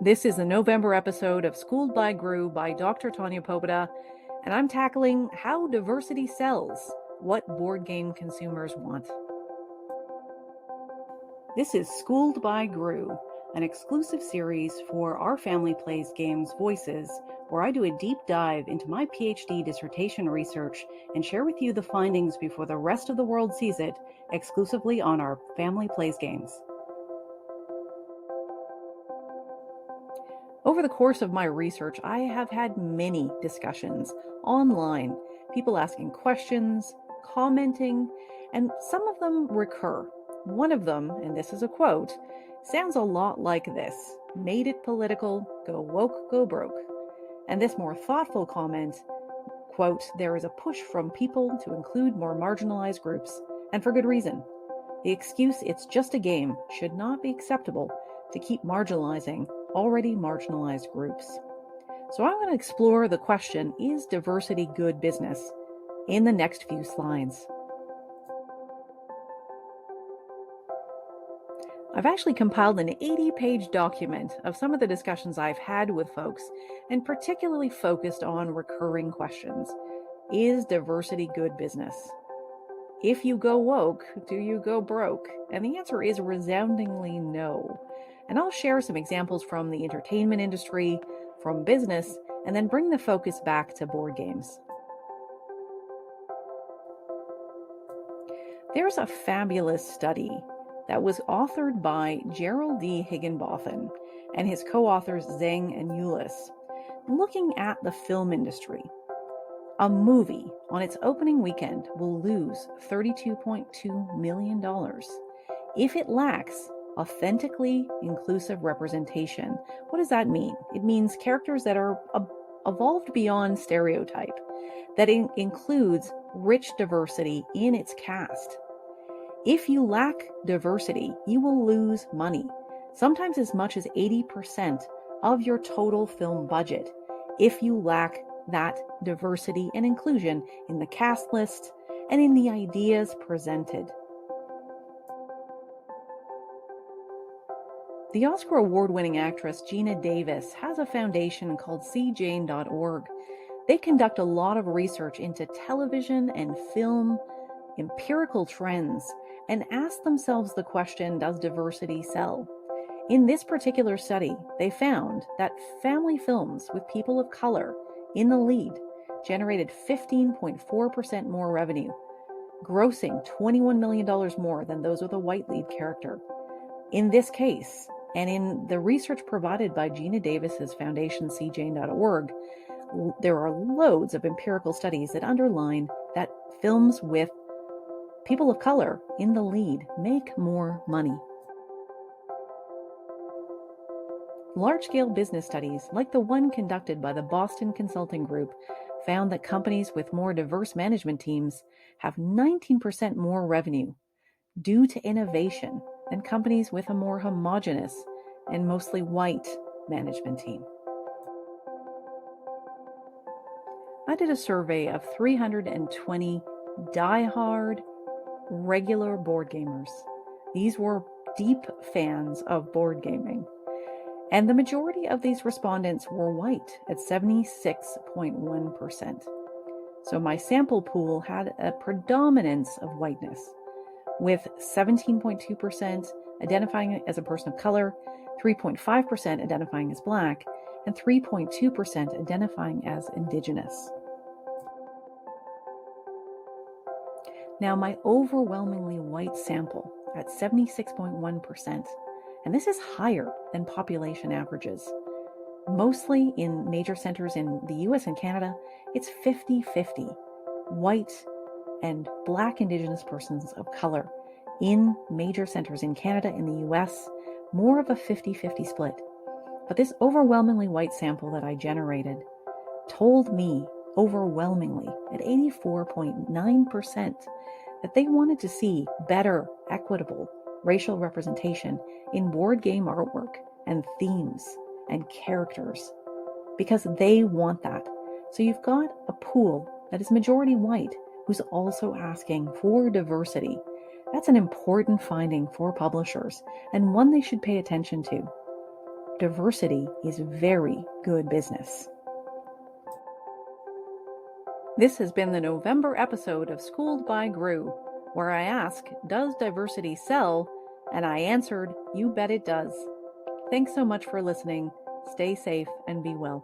This is the November episode of Schooled by Gru by Dr. Tanya Poboda, and I'm tackling how diversity sells, what board game consumers want. This is Schooled by Gru, an exclusive series for Our Family Plays Games Voices, where I do a deep dive into my PhD dissertation research and share with you the findings before the rest of the world sees it, exclusively on Our Family Plays Games. Over the course of my research, I have had many discussions online, people asking questions, commenting, and some of them recur. One of them, and this is a quote, sounds a lot like this: "Made it political, go woke, go broke." And this more thoughtful comment, quote, "There is a push from people to include more marginalized groups, and for good reason. The excuse it's just a game should not be acceptable to keep marginalizing already marginalized groups." So I'm going to explore the question, is diversity good business, in the next few slides. I've actually compiled an 80-page document of some of the discussions I've had with folks, and particularly focused on recurring questions. Is diversity good business? If you go woke, do you go broke? And the answer is resoundingly no. And I'll share some examples from the entertainment industry, from business, and then bring the focus back to board games. There's a fabulous study that was authored by Gerald D. Higginbotham and his co-authors Zhang and Ulis, looking at the film industry. A movie on its opening weekend will lose $32.2 million if it lacks authentically inclusive representation. What does that mean? It means characters that are evolved beyond stereotype, that includes rich diversity in its cast. If you lack diversity, you will lose money, sometimes as much as 80% of your total film budget, if you lack that diversity and inclusion in the cast list and in the ideas presented. The Oscar award-winning actress Geena Davis has a foundation called cjane.org. They conduct a lot of research into television and film empirical trends and ask themselves the question, does diversity sell? In this particular study, they found that family films with people of color in the lead generated 15.4% more revenue, grossing $21 million more than those with a white lead character. In this case, and in the research provided by Geena Davis's foundation, cjane.org, there are loads of empirical studies that underline that films with people of color in the lead make more money. Large-scale business studies, like the one conducted by the Boston Consulting Group, found that companies with more diverse management teams have 19% more revenue due to innovation than companies with a more homogeneous and mostly white management team. I did a survey of 320 die-hard, regular board gamers. These were deep fans of board gaming. And the majority of these respondents were white at 76.1%. So my sample pool had a predominance of whiteness, with 17.2% identifying as a person of color, 3.5% identifying as Black, and 3.2% identifying as Indigenous. Now, my overwhelmingly white sample at 76.1%, and this is higher than population averages. Mostly in major centers in the US and Canada, it's 50-50, white and Black Indigenous persons of color. In major centers in Canada and the US, more of a 50-50 split. But this overwhelmingly white sample that I generated told me overwhelmingly at 84.9% that they wanted to see better, equitable racial representation in board game artwork and themes and characters, because they want that. So you've got a pool that is majority white who's also asking for diversity. That's an important finding for publishers and one they should pay attention to. diversity is very good business. This has been the November episode of Schooled by Gru, where I ask, does diversity sell? And I answered, you bet it does. Thanks so much for listening. Stay safe and be well.